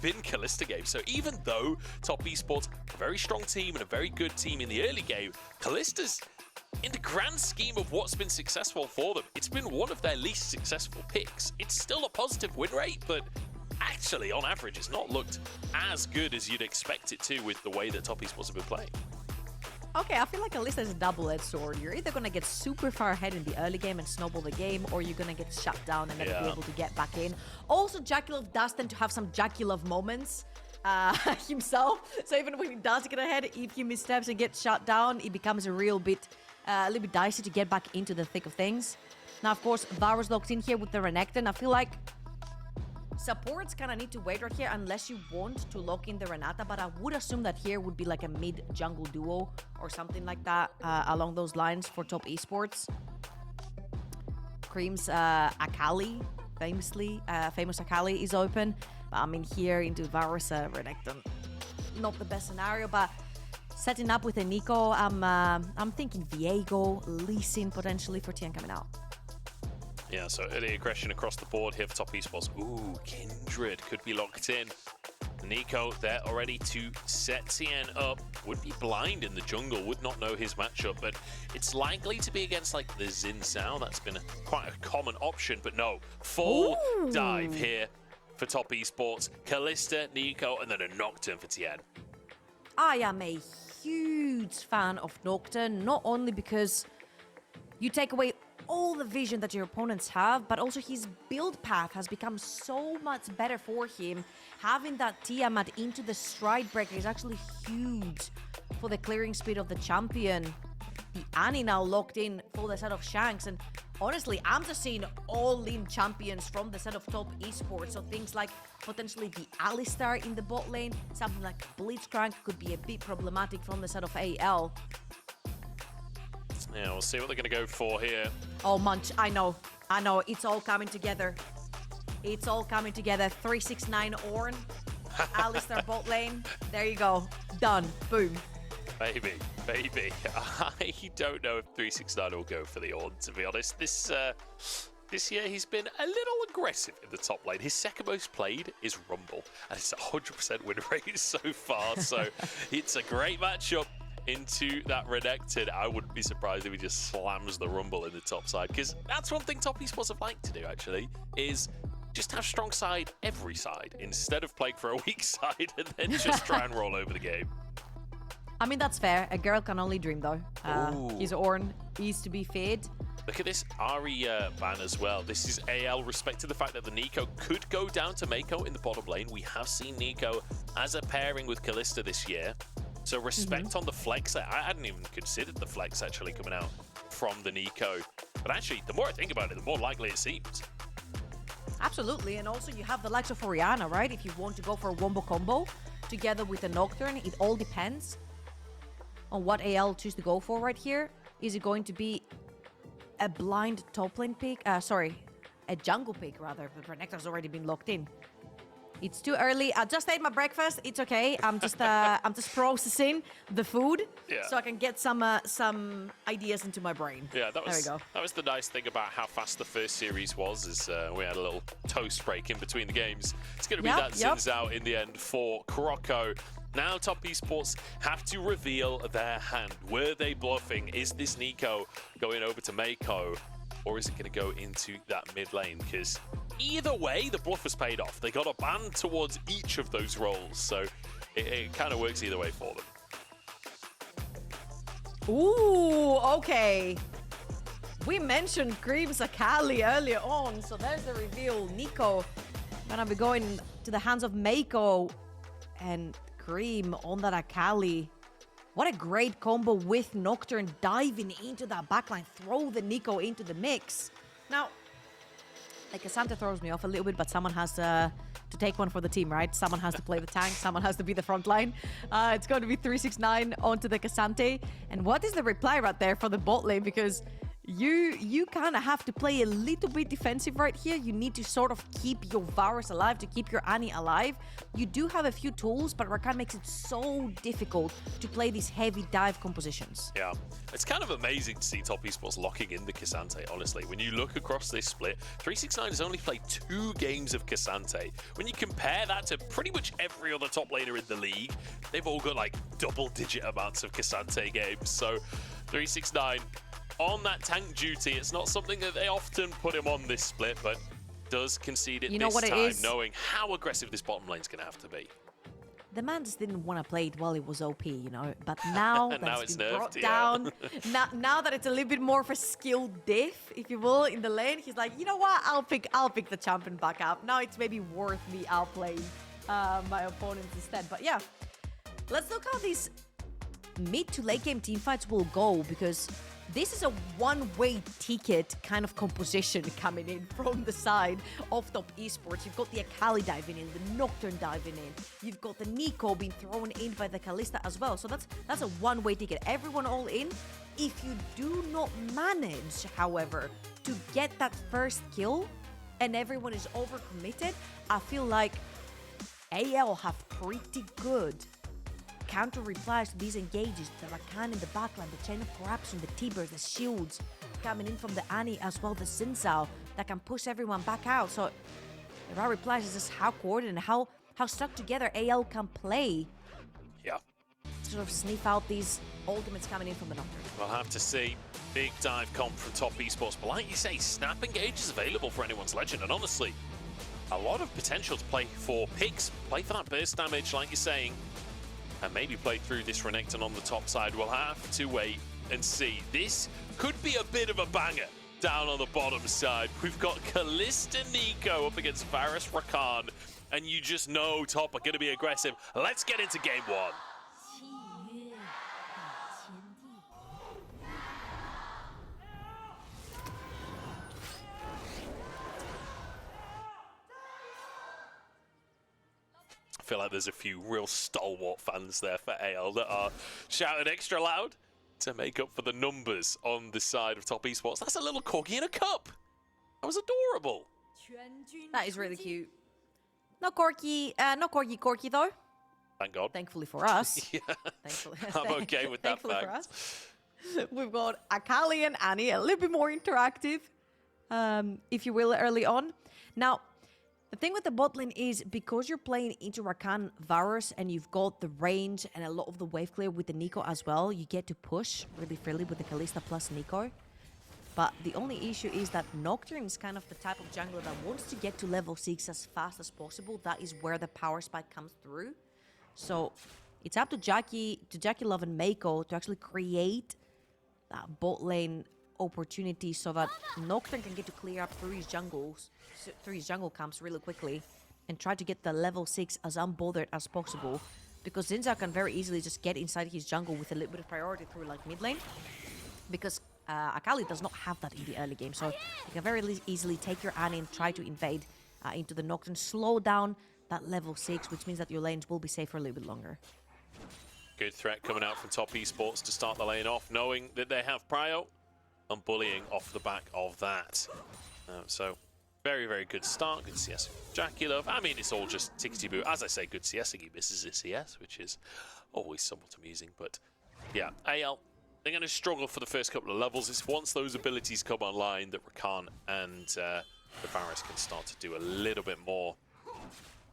been Kalista game. So even though Top Esports, a very strong team and a very good team in the early game, Kalista's, in the grand scheme of what's been successful for them, it's been one of their least successful picks. It's still a positive win rate, but actually, on average, it's not looked as good as you'd expect it to with the way that Top Esports have been playing. Okay, I feel like Kalista is a double-edged sword. You're either going to get super far ahead in the early game and snowball the game, or you're going to get shut down and never be able to get back in. Also, JackeyLove does tend to have some JackeyLove moments himself. So even when he does get ahead, if he missteps and gets shut down, it becomes a little bit dicey to get back into the thick of things. Now, of course, Varus locked in here with the Renekton. I feel like supports kind of need to wait right here unless you want to lock in the Renata, but I would assume that here would be like a mid-jungle duo or something like that along those lines for Top Esports. Creme's Akali, famous Akali is open. But I mean, here into Varus Renekton, not the best scenario, but setting up with a Meiko, I'm thinking Viego, Lee Sin potentially for Tian coming out. Yeah, so early aggression across the board here for Top Esports. Ooh, Kindred could be locked in. Nico there already to set Tian up. Would be blind in the jungle, would not know his matchup, but it's likely to be against like the Xin Zhao. That's been quite a common option, but no. Full dive here for Top Esports. Kalista, Nico, and then a Nocturne for Tian. I am a huge fan of Nocturne, not only because you take away all the vision that your opponents have, but also his build path has become so much better for him. Having that Tiamat into the stride breaker is actually huge for the clearing speed of the champion. The Annie now locked in for the set of Shanks, and honestly, I'm just seeing all-in champions from the set of Top Esports. So things like potentially the Alistar in the bot lane, something like Blitzcrank could be a bit problematic from the set of AL. Yeah, we'll see what they're going to go for here. Oh, Munch, I know. It's all coming together. It's all coming together. 369 Ornn, Alistar bot lane. There you go. Done. Boom. Maybe. I don't know if 369 will go for the Ornn, to be honest. This year, he's been a little aggressive in the top lane. His second most played is Rumble, and it's 100% win rate so far. So it's a great matchup into that Renekton. I wouldn't be surprised if he just slams the Rumble in the top side, because that's one thing Top Esports have liked to do, actually, is just have strong side every side, instead of playing for a weak side and then just try and roll over the game. I mean, that's fair. A girl can only dream, though. His Ornn is to be fed. Look at this Ahri ban as well. This is AL, respect to the fact that the Nico could go down to Meiko in the bottom lane. We have seen Nico as a pairing with Kalista this year. So respect on the flex. I hadn't even considered the flex actually coming out from the Nico. But actually, the more I think about it, the more likely it seems. Absolutely. And also you have the likes of Orianna, right? If you want to go for a wombo combo together with a Nocturne, it all depends on what AL choose to go for right here. Is it going to be a blind top lane pick? A jungle pick rather. The Renekton's already been locked in. It's too early. I just ate my breakfast. It's okay. I'm just processing the food so I can get some ideas into my brain. Yeah, there we go. That was the nice thing about how fast the first series was, is we had a little toast break in between the games. It's going to be that Xin Zhao in the end for Croco. Now Top Esports have to reveal their hand. Were they bluffing? Is this Nico going over to Meiko? Or is it going to go into that mid lane? Because either way, the bluff was paid off. They got a ban towards each of those roles. So it kind of works either way for them. Ooh, okay. We mentioned Creme's Akali earlier on. So there's the reveal. Nico gonna be going to the hands of Meiko and Creme on that Akali. What a great combo with Nocturne diving into that backline. Throw the Nico into the mix. Now, like Cassante throws me off a little bit, but someone has to take one for the team, right? Someone has to play the tank. Someone has to be the front line. It's going to be 369 onto the Cassante. And what is the reply right there for the bot lane? Because you kind of have to play a little bit defensive right here. You need to sort of keep your Varus alive, to keep your Annie alive. You do have a few tools, but Rakan makes it so difficult to play these heavy dive compositions. Yeah, it's kind of amazing to see Top Esports locking in the K'Sante, honestly. When you look across this split, 369 has only played 2 games of K'Sante. When you compare that to pretty much every other top laner in the league, they've all got like double-digit amounts of K'Sante games. So 369 on that tank duty. It's not something that they often put him on this split, but does concede it this time, knowing how aggressive this bottom lane's going to have to be. The man just didn't want to play it while it was OP, you know, but now now that's it's been nerfed, brought down, now that it's a little bit more of a skill diff, if you will, in the lane, he's like, you know what, I'll pick the champion back up. Now it's maybe worth me outplaying my opponents instead. But yeah, let's look how these mid to late game teamfights will go, because this is a one-way ticket kind of composition coming in from the side of Top Esports. You've got the Akali diving in, the Nocturne diving in. You've got the Meiko being thrown in by the Kalista as well. So that's a one-way ticket. Everyone all in. If you do not manage, however, to get that first kill and everyone is overcommitted, I feel like AL have pretty good counter replies to these engages. The Rakan in the backline, the chain of corruption, the T-Birds, the shields coming in from the Annie as well, the Xin Zhao that can push everyone back out. So the right replies is just how coordinated, how stuck together AL can play. Yeah. Sort of sniff out these ultimates coming in from the Nocturne. We'll have to see. Big dive comp from Top Esports, but like you say, Snap Engage is available for anyone's legend, and honestly, a lot of potential to play for picks, play for that burst damage, like you're saying, and maybe play through this Renekton on the top side. We'll have to wait and see. This could be a bit of a banger down on the bottom side. We've got Kalista Nico up against Varus Rakan, and you just know Top are going to be aggressive. Let's get into game 1. I feel like there's a few real stalwart fans there for AL that are shouting extra loud to make up for the numbers on the side of Top Esports. That's a little corgi in a cup. That was adorable. That is really cute. Not corgi though. Thank God. Thankfully for us. Yeah. Thankfully, I'm okay with that thankfully fact. For us. We've got Akali and Annie, a little bit more interactive, if you will, early on. Now, the thing with the bot lane is, because you're playing into Rakan Varus and you've got the range and a lot of the wave clear with the Nico as well, you get to push really freely with the Kalista plus Nico. But the only issue is that Nocturne is kind of the type of jungler that wants to get to level 6 as fast as possible. That is where the power spike comes through. So it's up to JackeyLove and Meiko to actually create that bot lane opportunity so that Nocturne can get to clear up through his jungle camps really quickly and try to get the level 6 as unbothered as possible, because Xin Zhao can very easily just get inside his jungle with a little bit of priority through like mid lane, because Akali does not have that in the early game, so you can very easily take your Annie and try to invade into the Nocturne, slow down that level 6, which means that your lanes will be safe for a little bit longer. Good threat coming out from Top Esports to start the lane off, knowing that they have prio and bullying off the back of that. So very, very good start. Good CS. JackeyLove. I mean, it's all just tickety-boo. As I say, good CSing. He misses his CS, which is always somewhat amusing. But yeah, AL, they're going to struggle for the first couple of levels. It's once those abilities come online that Rakan and the Varus can start to do a little bit more.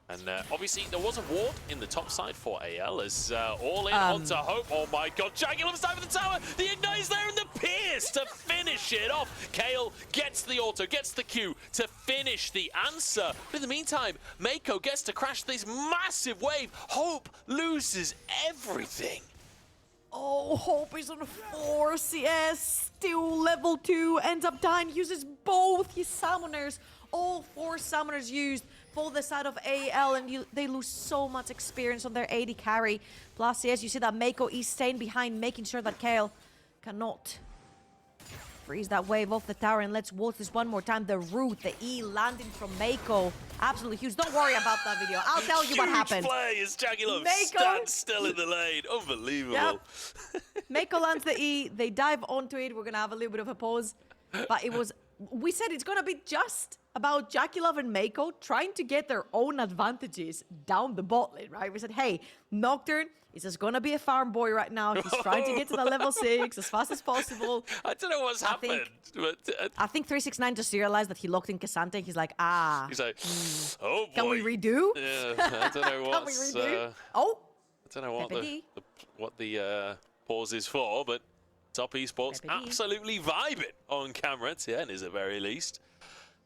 And obviously, there was a ward in the top side for AL as all in onto Hope. Oh my God, JackeyLove's time for the tower. The Ignite is there and the Pierce to finish it off. Kael gets the auto, gets the Q to finish the answer. But in the meantime, Meiko gets to crash this massive wave. Hope loses everything. Oh, Hope is on 4 CS, still level 2, ends up dying, uses both his summoners. All 4 summoners used for the side of AL, and they lose so much experience on their AD carry. Plus, yes, you see that Meiko is staying behind, making sure that Kael cannot freeze that wave off the tower. And let's watch this one more time. The root, the E landing from Meiko. Absolutely huge. Don't worry about that video. I'll tell you what happened. Huge play as JackeyLove stands still in the lane. Unbelievable. Yep. Meiko lands the E. They dive onto it. We're going to have a little bit of a pause. But it was, we said it's going to be just about JackeyLove and Meiko trying to get their own advantages down the bot lane, right? We said, hey, Nocturne is just going to be a farm boy right now. He's trying to get to the level 6 as fast as possible. I don't know what's happened. I think 369 just realized that he locked in Cassante. He's like, He's like, oh boy. Can we redo? Yeah, I don't know what's... Can we redo? I don't know what the pause is for, but Top Esports absolutely vibing on camera. Tian is at very least.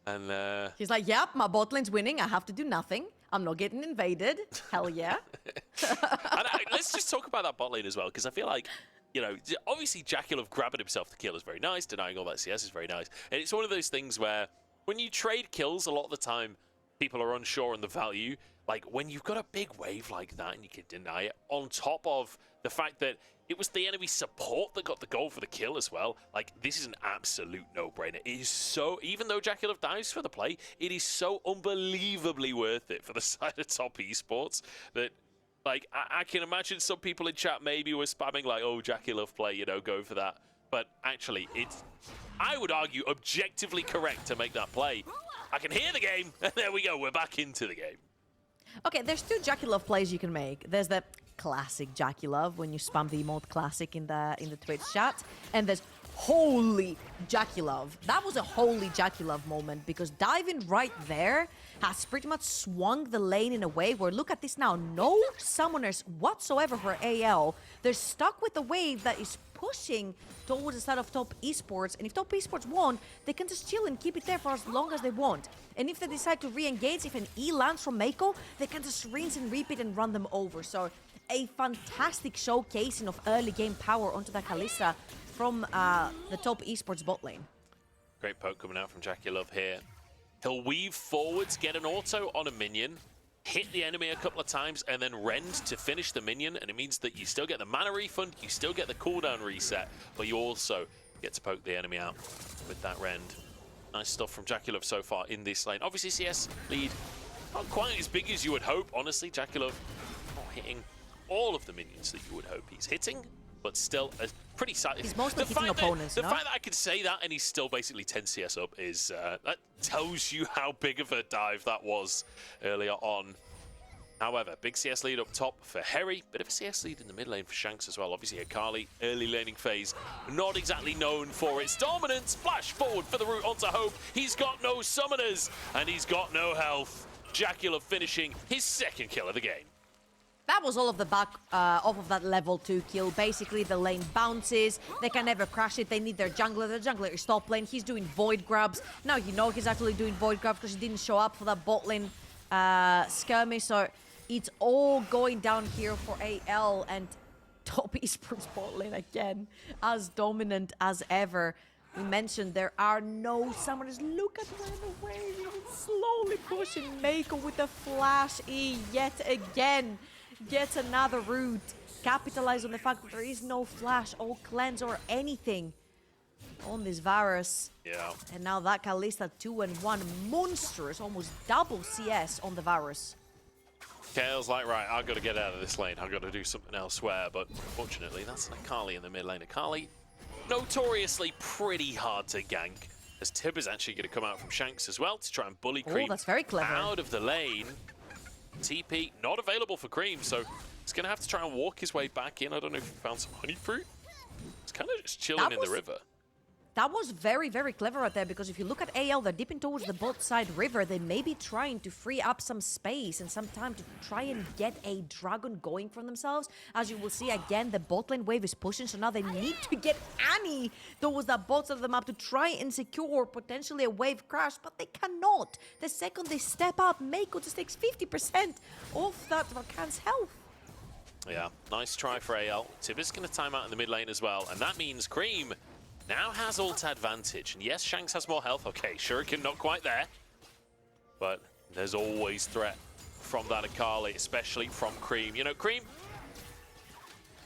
And he's like, yep, my bot lane's winning. I have to do nothing. I'm not getting invaded. Hell yeah. Let's just talk about that bot lane as well, because I feel like, you know, obviously JackeyLove grabbing himself the kill is very nice. Denying all that CS is very nice. And it's one of those things where when you trade kills, a lot of the time, people are unsure on the value. Like, when you've got a big wave like that and you can deny it, on top of the fact that it was the enemy support that got the goal for the kill as well. Like, this is an absolute no-brainer. It is so, even though JackeyLove dies for the play, it is so unbelievably worth it for the side of Top Esports that, like, I can imagine some people in chat maybe were spamming like, oh, JackeyLove play, you know, go for that. But actually, it's, I would argue, objectively correct to make that play. I can hear the game, and there we go, we're back into the game. Okay, there's two JackeyLove plays you can make. There's the classic JackeyLove when you spam the emote classic in the Twitch chat, and there's holy JackeyLove. That was a holy JackeyLove moment because diving right there has pretty much swung the lane in a way where, look at this now, no summoners whatsoever for AL. They're stuck with the wave that is pushing towards the side of Top Esports, and if Top Esports want, they can just chill and keep it there for as long as they want. And if they decide to re-engage, if an E lands from Meiko, they can just rinse and repeat and run them over. So a fantastic showcasing of early game power onto the Kalista from the Top Esports bot lane. Great poke coming out from JackeyLove here. He'll weave forwards, get an auto on a minion, hit the enemy a couple of times, and then rend to finish the minion. And it means that you still get the mana refund, you still get the cooldown reset, but you also get to poke the enemy out with that rend. Nice stuff from JackeyLove so far in this lane. Obviously, CS lead not quite as big as you would hope. Honestly, JackeyLove not hitting all of the minions that you would hope he's hitting, but still a pretty sad. He's mostly hitting opponents, The fact that I could say that and he's still basically 10 CS up is, that tells you how big of a dive that was earlier on. However, big CS lead up top for Hery, bit of a CS lead in the mid lane for Shanks as well. Obviously, Kael, early laning phase, not exactly known for its dominance. Flash forward for the route onto Hope. He's got no summoners and he's got no health. JackeyLove finishing his second kill of the game. That was all of the back off of that level 2 kill. Basically, the lane bounces. They can never crash it. They need their jungler. The jungler is top lane. He's doing void grabs. Now you know he's actually doing void grabs because he didn't show up for that bot lane skirmish. So it's all going down here for AL, and Top Esports bot lane again, as dominant as ever. We mentioned there are no summoners. Look at where the wave is slowly pushing Meiko with the flash E yet again. Gets another route. Capitalize on the fact that there is no flash or cleanse or anything on this Varus. Yeah. And now that Kalista 2-1 monstrous, almost double CS on the Varus. Kael's like, right, I've got to get out of this lane. I've got to do something elsewhere. But unfortunately, that's an Akali in the mid lane. Akali, notoriously pretty hard to gank, as Tib is actually going to come out from Shanks as well to try and bully Creme that's very clever. Out of the lane. TP not available for Creme, so he's going to have to try and walk his way back in. I don't know if he found some honey fruit. He's kind of just chilling in the river. That was very, very clever right there, because if you look at AL, they're dipping towards the bot side river. They may be trying to free up some space and some time to try and get a dragon going for themselves. As you will see, again, the bot lane wave is pushing, so now they need to get Annie towards that bot side of the map to try and secure potentially a wave crash, but they cannot. The second they step up, Meiko just takes 50% off that Rakan's health. Yeah, nice try for AL. Tib is going to time out in the mid lane as well, and that means Creme now has ult advantage. And yes, Shanks has more health. Okay, Shuriken not quite there. But there's always threat from that Akali, especially from Creme. You know, Creme,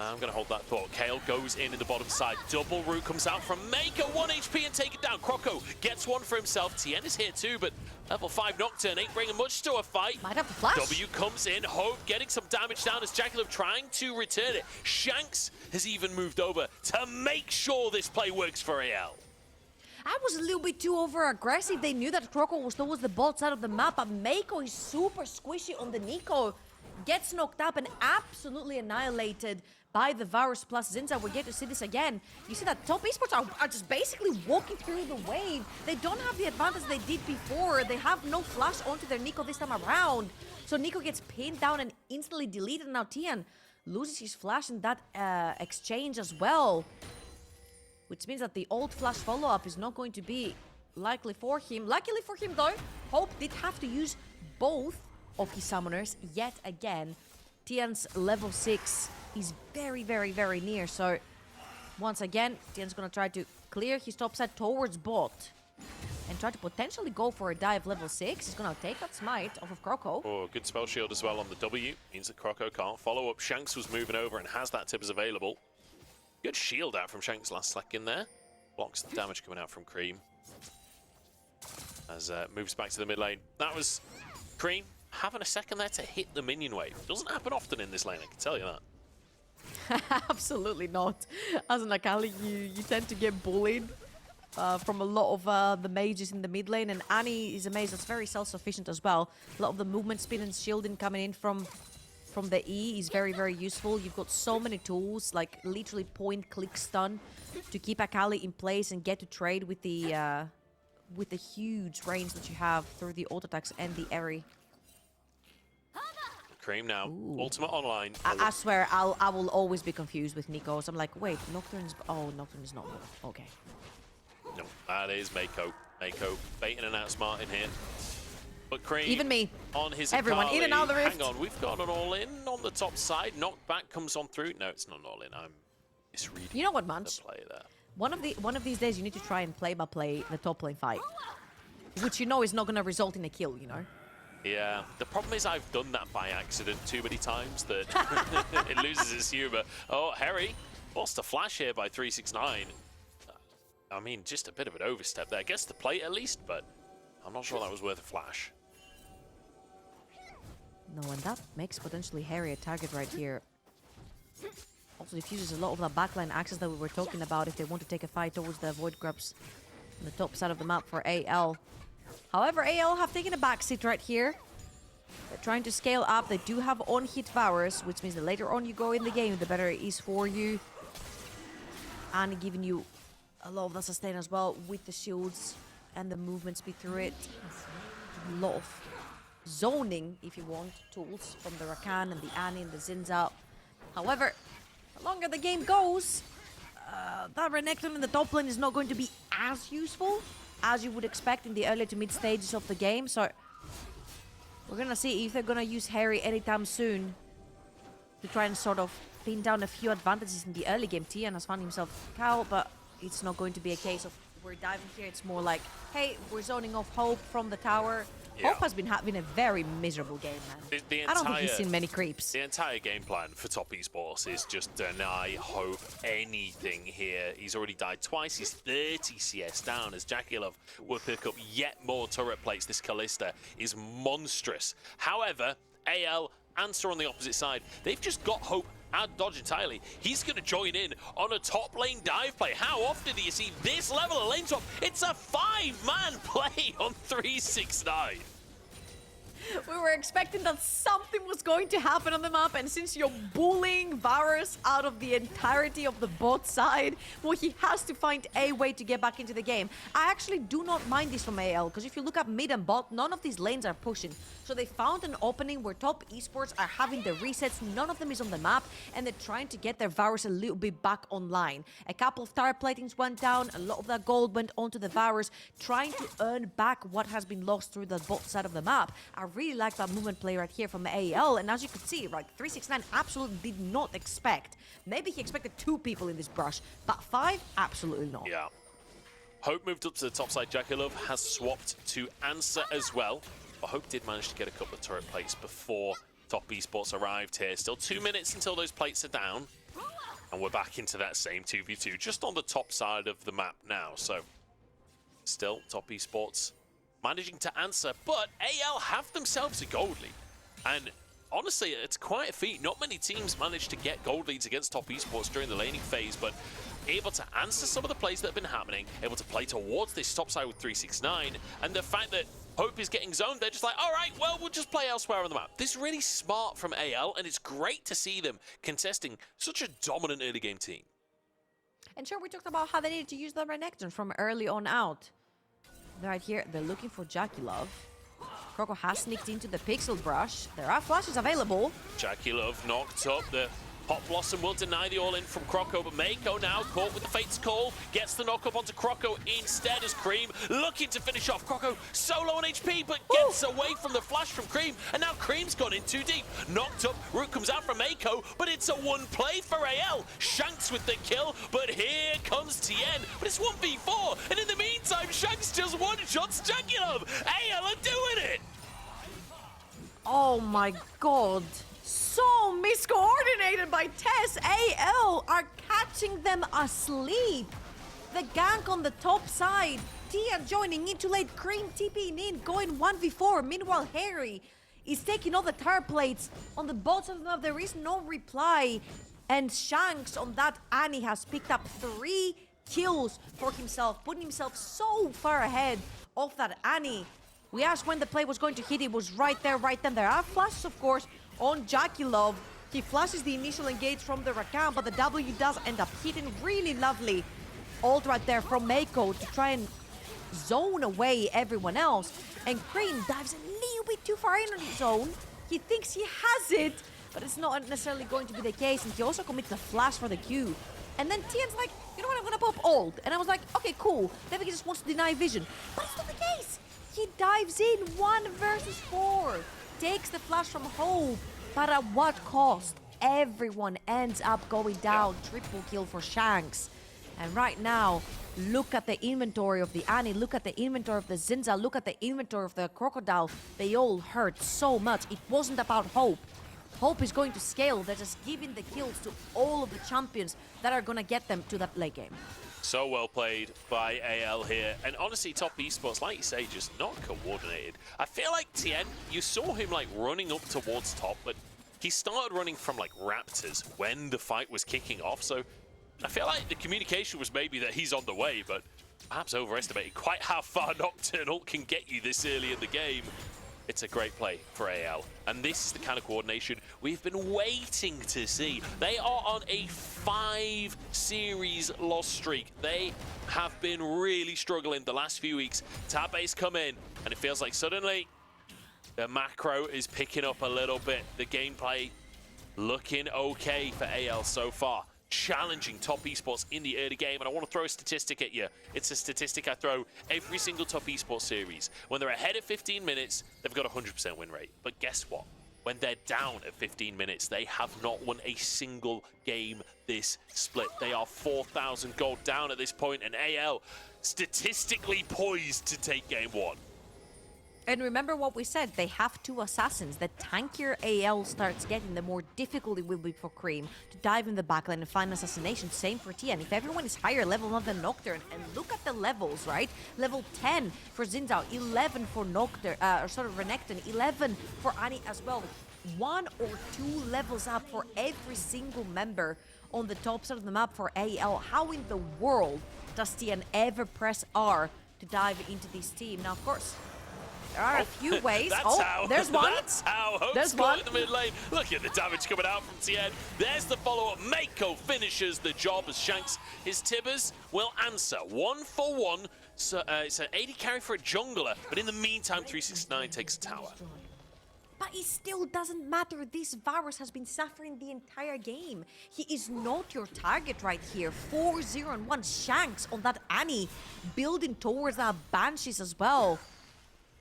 I'm going to hold that thought. Kael goes in the bottom side. Double root comes out from Meiko. 1 HP and take it down. Croco gets one for himself. Tian is here too, but level 5 Nocturne ain't bringing much to a fight. Might have to flash. W comes in. Hope getting some damage down as JackeyLove trying to return it. Shanks has even moved over to make sure this play works for AL. I was a little bit too over-aggressive. They knew that Croco was towards the bot side of the map, but Meiko is super squishy on the Nico. Gets knocked up and absolutely annihilated by the Varus plus Zinza. We get to see this again. You see that top esports are just basically walking through the wave. They don't have the advantage they did before. They have no flash onto their Nico this time around. So Nico gets pinned down and instantly deleted. Now Tian loses his flash in that exchange as well. Which means that the old flash follow-up is not going to be likely for him. Luckily for him though, Hope did have to use both of his summoners yet again. Tian's level 6 is very, very, very near. So once again, Tian's gonna try to clear his top side towards bot and try to potentially go for a dive level 6. He's gonna take that smite off of Croco. Oh, good spell shield as well on the W. Means that Croco can't follow up. Shanks was moving over and has that tip as available. Good shield out from Shanks last second there. Blocks the damage coming out from Creme. As moves back to the mid lane. That was Creme having a second there to hit the minion wave. Doesn't happen often in this lane, I can tell you that. Absolutely not. As an Akali, you tend to get bullied from a lot of the mages in the mid lane, and Annie is a mage that's very self-sufficient as well. A lot of the movement speed and shielding coming in from the E is very, very useful. You've got so many tools, like literally point-click stun, to keep Akali in place and get to trade with the huge range that you have through the auto attacks and the Hery. Creme now, ultimate online. I swear, I will always be confused with Nico. So I'm like, wait, Nocturne's... Oh, Nocturne is not... Okay. No, that is Meiko. Meiko baiting and outsmarting here. But Creme, even me, on his everyone, Akali. in and out of the rift. Hang on, we've got an all-in on the top side. Knockback comes on through. No, it's not an all-in. I'm misreading. You know what, Munch? The play there. One of these days, you need to try and play the top lane fight, which you know is not going to result in a kill. You know. Yeah, the problem is I've done that by accident too many times that it loses its humor. Oh, Hery lost a flash here by 369. I mean, just a bit of an overstep there. Gets the plate at least, but I'm not sure that was worth a flash. No, and that makes potentially Hery a target right here. Also diffuses a lot of that backline access that we were talking about if they want to take a fight towards the void grubs on the top side of the map for AL. However, AL have taken a backseat right here. They're trying to scale up. They do have on-hit Varus, which means that later on you go in the game, the better it is for you. And giving you a lot of the sustain as well with the shields and the movement speed through it. A lot of zoning, if you want, tools from the Rakan and the Annie and the Zinza. However, the longer the game goes, that Renekton in the top lane is not going to be as useful as you would expect in the early to mid stages of the game. So we're gonna see if they're gonna use Hery anytime soon to try and sort of pin down a few advantages in the early game. Tian has found himself Kael, but it's not going to be a case of we're diving here. It's more like, hey, we're zoning off Hope from the tower. Yeah. Hope has been having a very miserable game, man. I don't think he's seen many creeps. The entire game plan for top esports is just deny Hope anything here. He's already died twice. He's 30 CS down as JackeyLove will pick up yet more turret plates. This Kalista is monstrous. However, AL answer on the opposite side. They've just got Hope out of dodge entirely. He's going to join in on a top lane dive play. How often do you see this level of lane swap? It's a 5-man play on 369. We were expecting that something was going to happen on the map, and since you're bullying Varus out of the entirety of the bot side, well, he has to find a way to get back into the game. I actually do not mind this from AL, because if you look at mid and bot, none of these lanes are pushing. So they found an opening where top esports are having the resets, none of them is on the map, and they're trying to get their Varus a little bit back online. A couple of tower platings went down, a lot of that gold went onto the Varus, trying to earn back what has been lost through the bot side of the map. I really like that movement play right here from AL, and as you can see, right, 369 absolutely did not expect. Maybe he expected 2 people in this brush, but 5, absolutely not. Yeah. Hope moved up to the top side. JackeyLove has swapped to answer as well, but Hope did manage to get a couple of turret plates before top esports arrived here. Still 2 minutes until those plates are down, and we're back into that same 2v2, just on the top side of the map now. So still top esports managing to answer, but AL have themselves a gold lead. And honestly, it's quite a feat. Not many teams manage to get gold leads against top esports during the laning phase, but able to answer some of the plays that have been happening, able to play towards this top side with 369, and the fact that Hope is getting zoned, they're just like, all right, well, we'll just play elsewhere on the map. This is really smart from AL, and it's great to see them contesting such a dominant early game team. And sure, we talked about how they needed to use the Renekton from early on out. Right here, they're looking for JackeyLove. Croco has sneaked into the Pixel Brush. There are flashes available. JackeyLove knocked up. The Pop Blossom will deny the all-in from Croco, but Meiko now caught with the Fate's Call, gets the knock-up onto Croco instead as Creme looking to finish off. Croco so low on HP, but gets away from the flash from Creme, and now Creme's gone in too deep. Knocked up, root comes out from Meiko, but it's a one play for AL. Shanks with the kill, but here comes Tian, but it's 1v4, and in the meantime, Shanks just one-shots JackeyLove. AL are doing it! Oh my god. So miscoordinated by TES. AL are catching them asleep. The gank on the top side. Tian joining in too late. Creme TPing in, going 1v4. Meanwhile, Hery is taking all the tower plates. On the bot side of there is no reply. And Shanks on that Annie has picked up 3 kills for himself, putting himself so far ahead of that Annie. We asked when the play was going to hit. It was right there, right then. There are flashes, of course, on JackeyLove. He flashes the initial engage from the Rakan, but the W does end up hitting really lovely. Ult right there from Meiko to try and zone away everyone else. And Creme dives a little bit too far in on his own. He thinks he has it, but it's not necessarily going to be the case. And he also commits a flash for the Q. And then Tian's like, you know what, I'm gonna pop ult. And I was like, okay, cool. Maybe he just wants to deny vision. But it's not the case. He dives in 1 versus 4. Takes the flash from Hope, but at what cost? Everyone ends up going down. Triple kill for Shanks. And right now, look at the inventory of the Annie, look at the inventory of the Zinza, look at the inventory of the Crocodile. They all hurt so much. It wasn't about Hope. Hope is going to scale. They're just giving the kills to all of the champions that are gonna get them to that late game. So well played by AL here. And honestly, top esports, like you say, just not coordinated. I feel like Tian, you saw him like running up towards top, but he started running from like Raptors when the fight was kicking off. So I feel like the communication was maybe that he's on the way, but perhaps overestimating quite how far Nocturnal can get you this early in the game. It's a great play for AL, and this is the kind of coordination we've been waiting to see. They are on a 5-series loss streak. They have been really struggling the last few weeks. Tab base come in, and it feels like suddenly the macro is picking up a little bit. The gameplay looking okay for AL so far. Challenging top esports in the early game, and I want to throw a statistic at you. It's a statistic I throw every single top esports series. When they're ahead at 15 minutes, they've got a 100% win rate. But guess what? When they're down at 15 minutes, they have not won a single game this split. They are 4,000 gold down at this point, and AL statistically poised to take game 1. And remember what we said, they have 2 assassins. The tankier AL starts getting, the more difficult it will be for Creme to dive in the backline and find assassination. Same for Tian. If everyone is higher level than Nocturne, and look at the levels, right? Level 10 for Zinzao, 11 for Nocturne, Renekton, 11 for Annie as well. 1 or 2 levels up for every single member on the top side of the map for AL. How in the world does Tian ever press R to dive into this team? Now, of course, there are a few ways. There's one. That's how Hope's caught in the mid lane. Look at the damage coming out from Tian. There's the follow-up. Meiko finishes the job as Shanks. His Tibbers will answer 1 for 1. So it's an 80 carry for a jungler, but in the meantime, 369 takes a tower. But it still doesn't matter. This Varus has been suffering the entire game. He is not your target right here. 4-0-1 Shanks on that Annie, building towards that Banshees as well.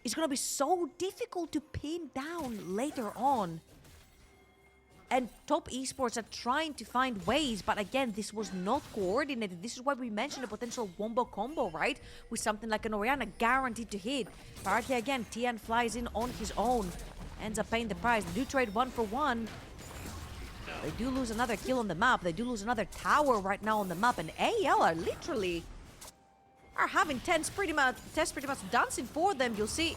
It's gonna be so difficult to pin down later on. And top esports are trying to find ways, but again, this was not coordinated. This is why we mentioned a potential wombo combo, right? With something like an Orianna guaranteed to hit. But here again, Tian flies in on his own. Ends up paying the price. They do trade 1 for 1. They do lose another kill on the map. They do lose another tower right now on the map. And AL are literally having TES pretty much dancing for them. You'll see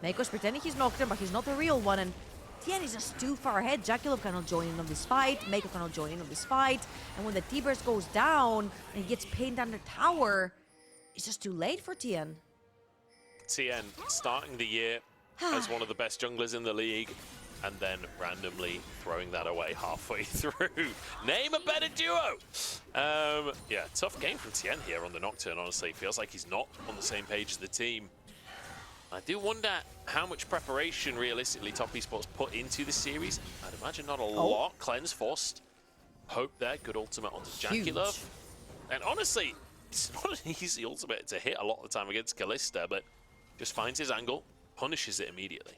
Meiko's pretending he's Nocturne, but he's not the real one. And Tian is just too far ahead. JackeyLove cannot join in on this fight. Meiko cannot join in on this fight. And when the T-Burst goes down and he gets pinned under tower, it's just too late for Tian. Tian starting the year as one of the best junglers in the league, and then randomly throwing that away halfway through. Name a better duo! Yeah, tough game from Tian here on the Nocturne, honestly. Feels like he's not on the same page as the team. I do wonder how much preparation, realistically, Top Esports put into the series. I'd imagine not a lot. Cleanse forced. Hope there. Good ultimate onto JackeyLove. And honestly, it's not an easy ultimate to hit a lot of the time against Kalista, but just finds his angle, punishes it immediately.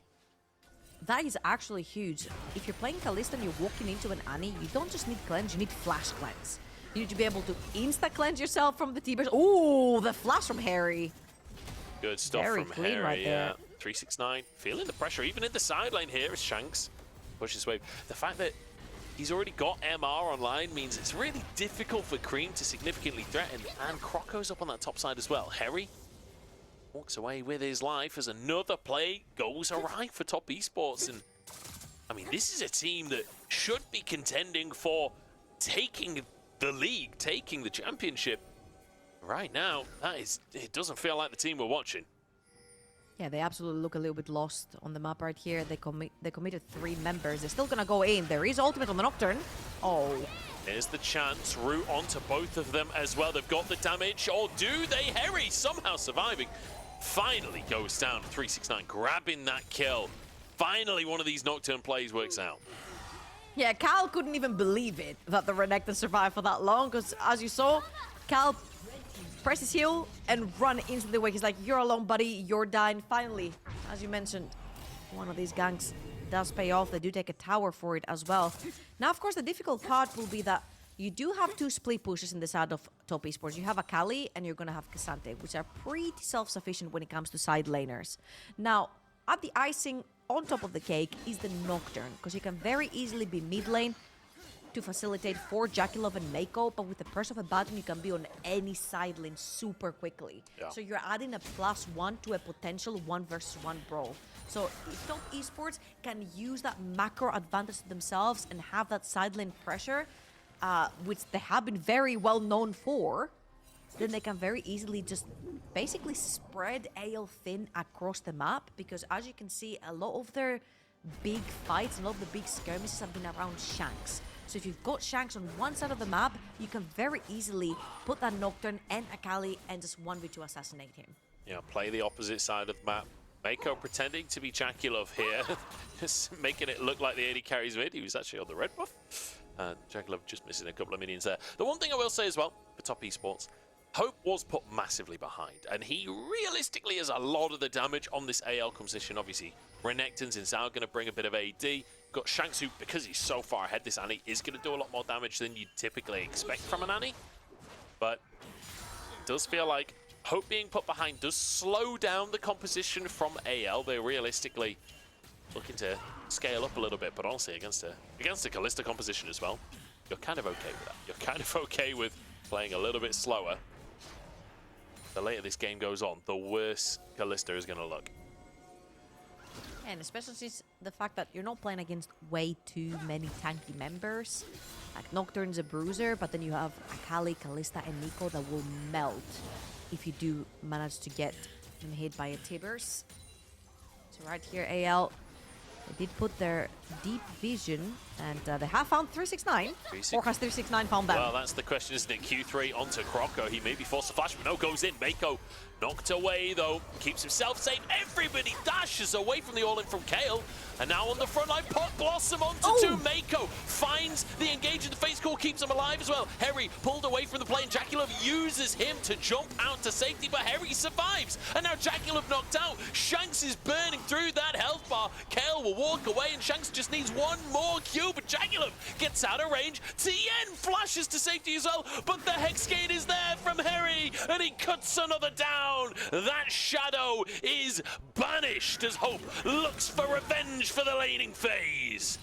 That is actually huge. If you're playing Kalista and you're walking into an Annie, you don't just need cleanse, you need flash cleanse. You need to be able to insta-cleanse yourself from the T-Burst. Ooh, the flash from Hery. Good stuff Very from clean Hery. right there. 369, feeling the pressure, even in the side lane here as Shanks pushes wave. The fact that he's already got MR online means it's really difficult for Creme to significantly threaten, and Croco's up on that top side as well. Hery walks away with his life as another play goes awry for Top Esports. And I mean, this is a team that should be contending for taking the league, taking the championship. Right now, it doesn't feel like the team we're watching. Yeah, they absolutely look a little bit lost on the map right here. They committed 3 members. They're still gonna go in. There is ultimate on the Nocturne. Oh. There's the chance. Root onto both of them as well. They've got the damage. Or do they? Hery somehow surviving. Finally goes down. 369 grabbing that kill. Finally, one of these Nocturne plays works out. Yeah, Kael couldn't even believe it that the Renekton survived for that long, because as you saw, Kael press his heal and run instantly away. He's like, you're alone, buddy, you're dying. Finally, as you mentioned, one of these ganks does pay off. They do take a tower for it as well. Now, of course, the difficult part will be that you do have 2 split pushes in the side of Top Esports. You have Akali and you're going to have Cassante, which are pretty self-sufficient when it comes to side laners. Now, at the icing on top of the cake is the Nocturne, because you can very easily be mid lane to facilitate for JackeyLove and Meiko, but with the press of a button, you can be on any side lane super quickly. Yeah. So you're adding a +1 to a potential 1 versus 1 brawl. So if Top Esports can use that macro advantage to themselves and have that side lane pressure, which they have been very well known for, then they can very easily just basically spread AL thin across the map, because as you can see, a lot of their big fights and a lot of the big skirmishes have been around Shanks. So if you've got Shanks on one side of the map, you can very easily put that Nocturne and Akali and just 1v2 assassinate him. Yeah, play the opposite side of the map. Meiko pretending to be JackeyLove here, just making it look like the AD carries mid. He was actually on the red buff. JackeyLove just missing a couple of minions there. The one thing I will say as well for Top Esports, Hope was put massively behind, and he realistically has a lot of the damage on this AL composition. Obviously, Renekton's in Sao going to bring a bit of AD. Got Shanks, who, because he's so far ahead, this Annie is going to do a lot more damage than you'd typically expect from an Annie. But it does feel like Hope being put behind does slow down the composition from AL. They're realistically looking to scale up a little bit, but honestly, against a Kalista composition as well, you're kind of okay with that. You're kind of okay with playing a little bit slower. The later this game goes on, the worse Kalista is going to look. And especially since the fact that you're not playing against way too many tanky members. Like Nocturne's a bruiser, but then you have Akali, Kalista, and Nico that will melt if you do manage to get them hit by a Tibbers. So right here, AL, they did put their deep vision, and they have found 369. Or has 369 found them? Well, that's the question, isn't it? Q3 onto Croco. He may be forced to flash, but no, goes in. Meiko knocked away, though. Keeps himself safe. Everybody dashes away from the all-in from Kael. And now on the front line, Pot Blossom onto 2. Meiko finds the engage in the face call, keeps him alive as well. Hery pulled away from the play, and JackeyLove uses him to jump out to safety, but Hery survives. And now JackeyLove knocked out. Shanks is burning through that health bar. Kael will walk away, and Shanks just needs one more Q, but JackeyLove gets out of range. Tian flashes to safety as well, but the Hexgate is there from Hery, and he cuts another down. That shadow is banished as Hope looks for revenge for the laning phase.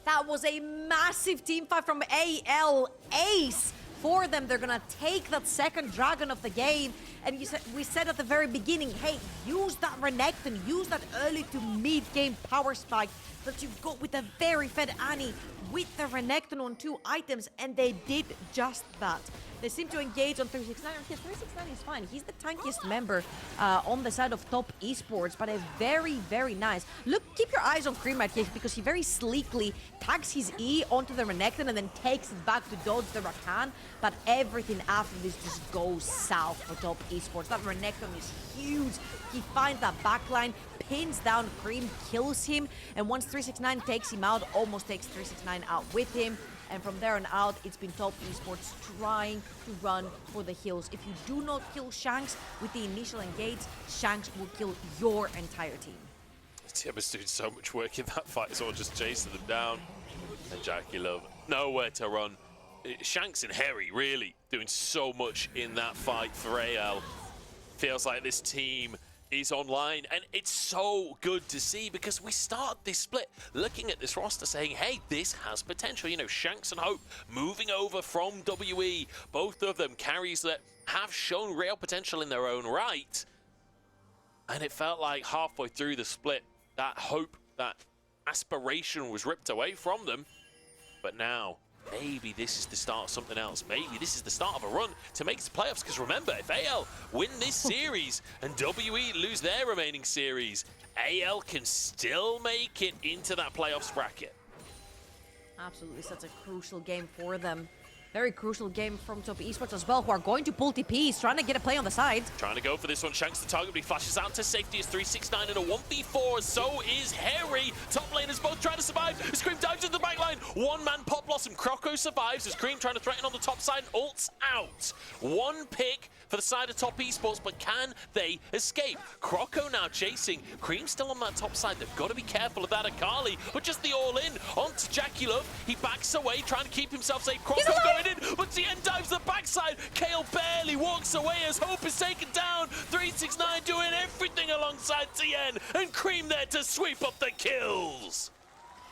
That was a massive team fight from AL. Ace for them. They're gonna take that second dragon of the game. And we said at the very beginning, hey, use that Renekton, use that early to mid-game power spike that you've got with a very fed Annie with the Renekton on 2 items, and they did just that. They seem to engage on 369. Okay, 369 is fine. He's the tankiest member on the side of top esports, but a very, very nice. Look, keep your eyes on Creme right here because he very sleekly tags his E onto the Renekton and then takes it back to dodge the Rakan. But everything after this just goes south for top esports. That Renekton is huge. He finds that backline, pins down Creme, kills him, and once 369 takes him out, almost takes 369 out with him. And from there on out, it's been top esports trying to run for the hills. If you do not kill Shanks with the initial engage, Shanks will kill your entire team. Tian was doing so much work in that fight as well, just chasing them down. And JackeyLove, nowhere to run. Shanks and Hery really doing so much in that fight for AL. Feels like this team is online, and it's so good to see because we start this split looking at this roster saying, hey, this has potential. You know, Shanks and Hope moving over from WE, both of them carries that have shown real potential in their own right. And it felt like halfway through the split, that hope, that aspiration was ripped away from them. But now, maybe this is the start of something else. Maybe this is the start of a run to make it to playoffs. Because remember, if AL win this series and WE lose their remaining series, AL can still make it into that playoffs bracket. Absolutely, such a crucial game for them. Very crucial game from top esports as well, who are going to pull TPs, trying to get a play on the side. Trying to go for this one. Shanks the target, but he flashes out to safety as 369 in a 1v4. So is Hery. Top laners both trying to survive. Creme dives into the backline. One-man pop blossom. Croco survives as Creme trying to threaten on the top side. Ults out. One pick for the side of top esports, but can they escape? Croco now chasing. Creme still on that top side. They've got to be careful of that Akali, but just the all-in onto JackeyLove. He backs away, trying to keep himself safe. Croco going in, but Tian dives the backside. Kael barely walks away as Hope is taken down. 369 doing everything alongside Tian, and Creme there to sweep up the kills.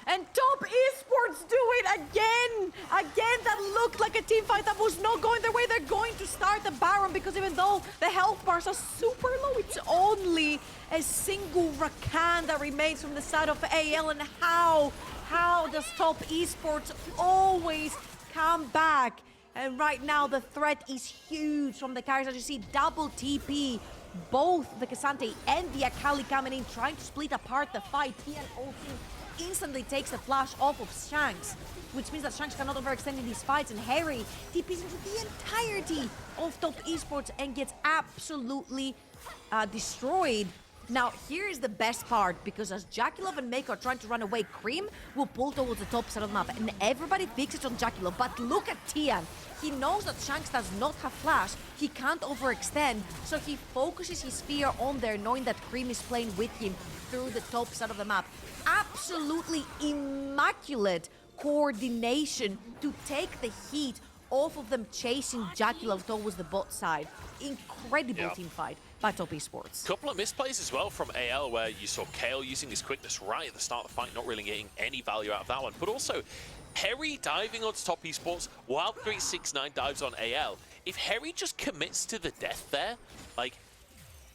And top esports do it again! Again, that looked like a team fight that was not going their way. They're going to start the Baron because even though the health bars are super low, it's only a single Rakan that remains from the side of AL. And how does top esports always come back? And right now, the threat is huge from the carries. As you see, double TP. Both the Cassante and the Akali coming in, trying to split apart the fight. Tian ulting instantly takes the flash off of Shanks, which means that Shanks cannot overextend in these fights, and Hery TPs into the entirety of top esports and gets absolutely destroyed. Now, here is the best part, because as JackeyLove and Meiko are trying to run away, Creme will pull towards the top side of the map, and everybody fixes on JackeyLove. But look at Tian. He knows that Shanks does not have flash. He can't overextend, so he focuses his fear on there, knowing that Creme is playing with him through the top side of the map. Absolutely immaculate coordination to take the heat off of them chasing JackeyLove towards the bot side. Incredible team fight by top esports. Couple of misplays as well from AL, where you saw Kael using his quickness right at the start of the fight, not really getting any value out of that one. But also, Hery diving onto top esports while 369 dives on AL. If Hery just commits to the death there, like,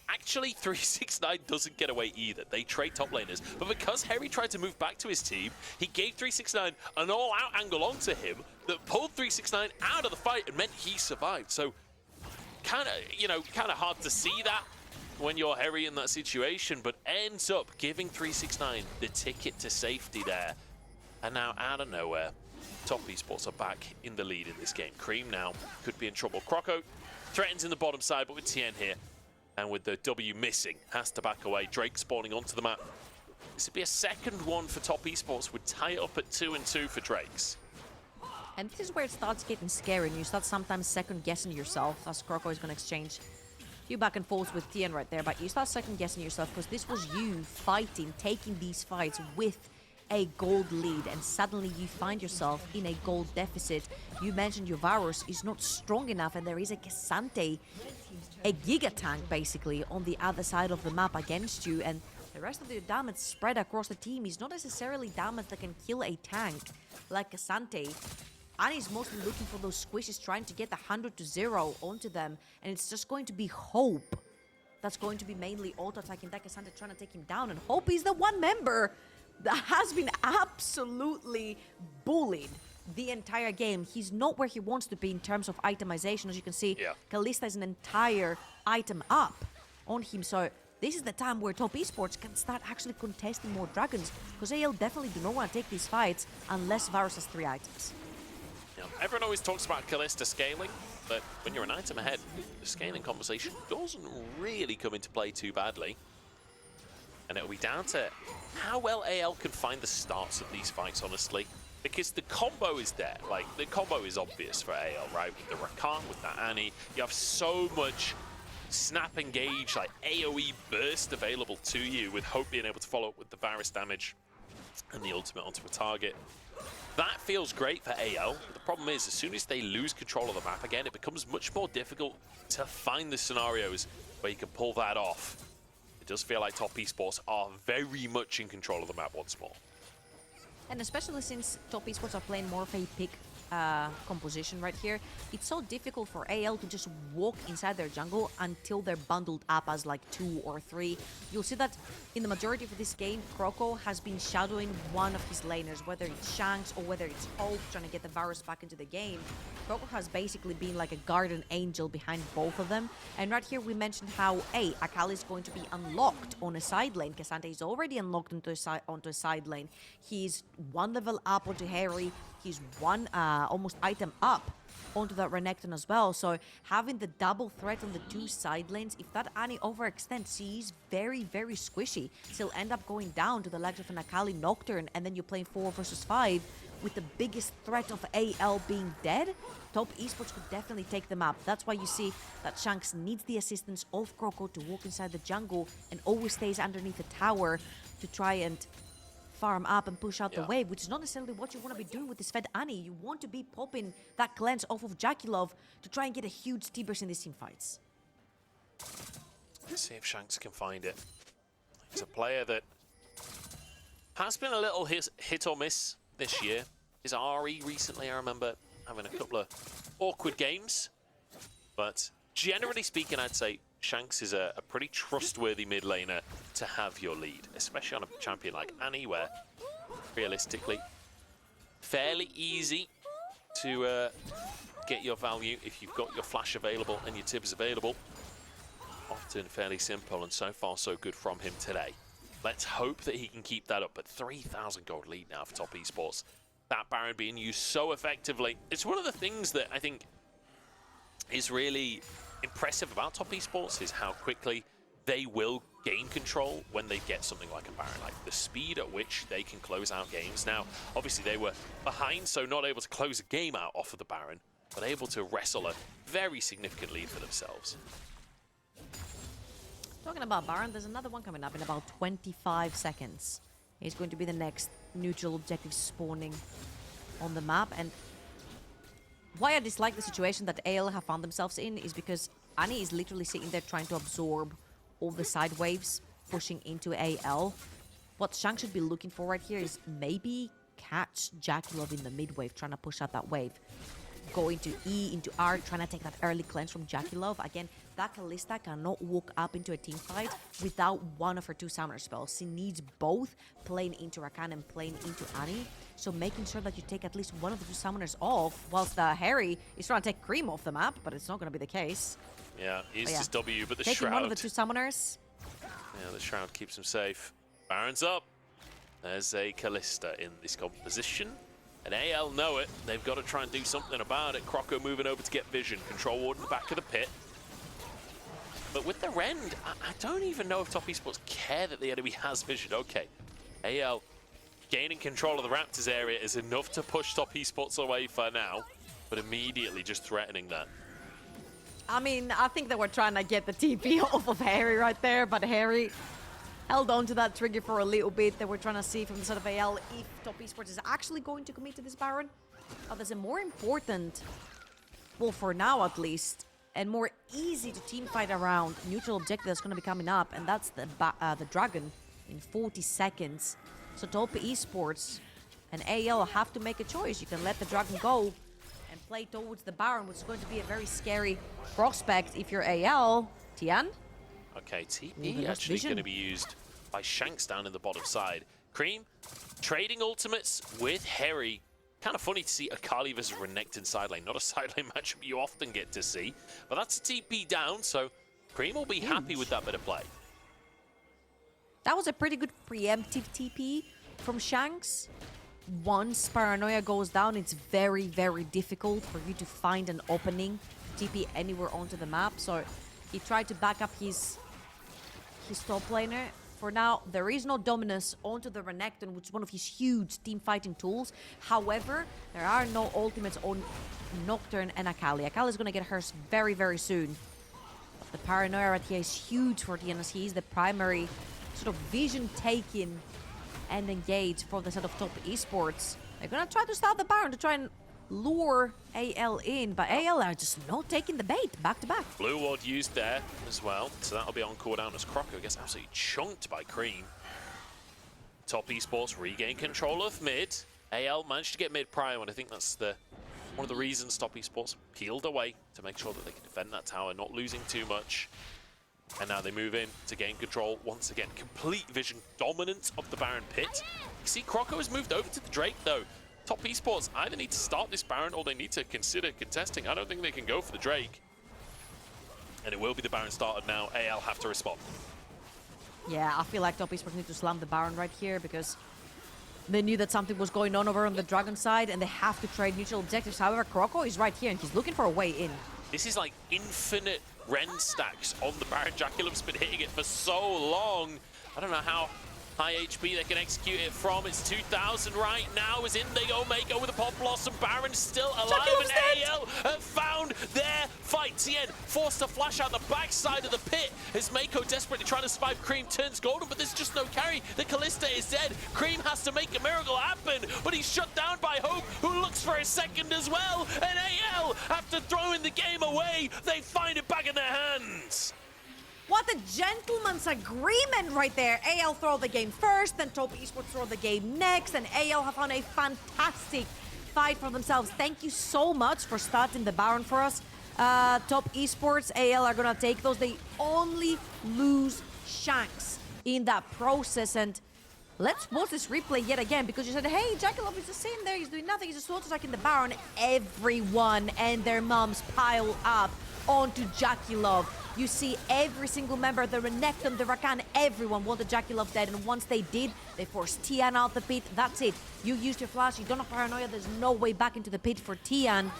actually 369 doesn't get away either. They trade top laners. But because Hery tried to move back to his team, he gave 369 an all-out angle onto him that pulled 369 out of the fight and meant he survived. So, kind of hard to see that when you're Hery in that situation, but ends up giving 369 the ticket to safety there. And now, out of nowhere, top esports are back in the lead in this game. Creme now could be in trouble. Croco threatens in the bottom side, but with Tian here, and with the W missing, has to back away. Drake spawning onto the map. This would be a second one for top esports, would tie it up at 2-2 for Drakes. And this is where it starts getting scary, and you start sometimes second-guessing yourself, as Croco is going to exchange a few back and forths with Tian right there, but you start second-guessing yourself because this was you fighting, taking these fights with a gold lead, and suddenly you find yourself in a gold deficit. You mentioned your Varus is not strong enough, and there is a Cassante, a Giga tank basically, on the other side of the map against you, and the rest of the damage spread across the team is not necessarily damage that can kill a tank like Cassante. Ani's mostly looking for those squishes, trying to get the 100-0 onto them, and it's just going to be Hope that's going to be mainly auto-attacking Cassandra, trying to take him down, and Hope is the one member that has been absolutely bullied the entire game. He's not where he wants to be in terms of itemization. As you can see, Kalista is an entire item up on him, so this is the time where top esports can start actually contesting more dragons, because AL definitely do not want to take these fights unless Varus has 3 items. Yeah, everyone always talks about Kalista scaling, but when you're an item ahead, the scaling conversation doesn't really come into play too badly. And it'll be down to how well AL can find the starts of these fights, honestly. Because the combo is there. Like, the combo is obvious for AL, right? With the Rakan, with the Annie, you have so much snap engage, like AoE burst available to you, with Hope being able to follow up with the Varus damage and the ultimate onto a target. That feels great for AL. The problem is, as soon as they lose control of the map again, it becomes much more difficult to find the scenarios where you can pull that off. It does feel like top esports are very much in control of the map once more. And especially since top esports are playing more of a pick composition right here, it's so difficult for AL to just walk inside their jungle until they're bundled up as like 2 or 3. You'll see that in the majority of this game, Croco has been shadowing one of his laners, whether it's Shanks or whether it's Hope, trying to get the Varus back into the game. Croco has basically been like a guardian angel behind both of them. And right here we mentioned how Kael is going to be unlocked on a side lane. Cassandra is already unlocked onto a side lane. He's 1 level up onto Hery. He's 1 almost item up onto that Renekton as well. So having the double threat on the 2 side lanes, if that Annie overextends, she's very, very squishy. She'll end up going down to the likes of an Akali Nocturne, and then you're playing 4 versus 5 with the biggest threat of AL being dead. Top esports could definitely take them up. That's why you see that Shanks needs the assistance of Croco to walk inside the jungle and always stays underneath the tower to try and farm up and push out the wave, which is not necessarily what you want to be doing with this fed Annie. You want to be popping that cleanse off of JackeyLove to try and get a huge T-burst in these team fights. Let's see if Shanks can find it. He's a player that has been a little hit or miss this year. His RE recently, I remember having a couple of awkward games. But generally speaking, I'd say Shanks is a pretty trustworthy mid laner to have your lead, especially on a champion like Annie, where realistically, fairly easy to get your value if you've got your flash available and your tibs available. Often fairly simple, and so far so good from him today. Let's hope that he can keep that up, but 3,000 gold lead now for top esports. That Baron being used so effectively. It's one of the things that I think is really impressive about top esports, is how quickly they will gain control when they get something like a Baron, like the speed at which they can close out games. Now, obviously they were behind, so not able to close a game out off of the Baron, but able to wrestle a very significant lead for themselves. Talking about Baron, there's another one coming up in about 25 seconds. He's going to be the next neutral objective spawning on the map, and why I dislike the situation that AL have found themselves in is because Annie is literally sitting there trying to absorb all the side waves, pushing into AL. What Shanks should be looking for right here is maybe catch JackeyLove in the mid wave, trying to push out that wave. Go into E, into R, trying to take that early cleanse from JackeyLove. Again, that Kalista cannot walk up into a team fight without one of her 2 summoner spells. She needs both, playing into Rakan and playing into Annie. So making sure that you take at least one of the 2 summoners off, whilst Hery is trying to take Creme off the map, but it's not going to be the case. Yeah, he's his W, but the taking Shroud. One of the 2 summoners. Yeah, the Shroud keeps him safe. Baron's up. There's a Kalista in this composition. And AL know it. They've got to try and do something about it. Croco moving over to get vision. Control ward in the back of the pit. But with the Rend, I don't even know if top esports care that the enemy has vision. Okay, AL gaining control of the Raptors area is enough to push top esports away for now, but immediately just threatening that. I mean, I think they were trying to get the TP off of Hery right there, but Hery held on to that trigger for a little bit. They were trying to see from the side of AL if top esports is actually going to commit to this Baron. But there's a more important, well, for now at least, and more easy to teamfight around neutral objective that's going to be coming up, and that's the Dragon in 40 seconds. So top esports and AL have to make a choice. You can let the Dragon go and play towards the Baron, which is going to be a very scary prospect if you're AL. Tian? Okay, TP actually going to be used by Shanks down in the bottom side. Creme trading ultimates with Hery. Kind of funny to see Akali versus Renekton side lane. Not a side lane matchup you often get to see. But that's a TP down, so Creme will be happy with that bit of play. That was a pretty good preemptive TP from Shanks. Once Paranoia goes down, it's very, very difficult for you to find an opening to TP anywhere onto the map. So he tried to back up his top laner. For now, there is no Dominus onto the Renekton, which is one of his huge team fighting tools. However, there are no ultimates on Nocturne and Akali. Akali is going to get hers very, very soon. But the Paranoia right here is huge for Tian, as he is the primary sort of vision taking and engage for the set of top esports. They're going to try to start the Baron to try and lure AL in, but AL are just not taking the bait back to back. Blue ward used there as well, so that'll be on cooldown as Croco gets absolutely chunked by Creme. Top esports regain control of mid. AL managed to get mid prior, and I think that's one of the reasons top esports peeled away to make sure that they can defend that tower, not losing too much. And now they move in to gain control once again. Complete vision dominance of the Baron pit. You see Croco has moved over to the Drake though. Top esports either need to start this Baron or they need to consider contesting. I don't think they can go for the Drake. And it will be the Baron started now. AL have to respond. Yeah, I feel like top esports need to slam the Baron right here because they knew that something was going on over on the Dragon side and they have to trade neutral objectives. However, Croco is right here and he's looking for a way in. This is like infinite Ren stacks on the Baron. JackeyLove's been hitting it for so long. I don't know how high HP they can execute it from. It's 2,000 right now. Is in they go. Meiko with a pop blossom. Baron still alive, and AL have found their fight. Tian forced to flash out the backside of the pit as Meiko desperately trying to survive. Creme turns golden, but there's just no carry. The Callista is dead. Creme has to make a miracle happen, but he's shut down by Hope, who looks for a second as well. And AL, after throwing the game away, they find it back in their hands. What a gentleman's agreement right there. AL throw the game first, then top esports throw the game next, and AL have found a fantastic fight for themselves. Thank you so much for starting the Baron for us. Top esports, AL are gonna take those. They only lose Shanks in that process, and let's watch this replay yet again, because you said, hey, JackeyLove is just sitting there, he's doing nothing, he's just auto-attacking the Baron. Everyone and their moms pile up onto JackeyLove. You see every single member, the Renekton, the Rakan, everyone wanted JackeyLove dead, and once they did, they forced Tian out the pit. That's it. You used your flash, you don't have Paranoia, there's no way back into the pit for Tian.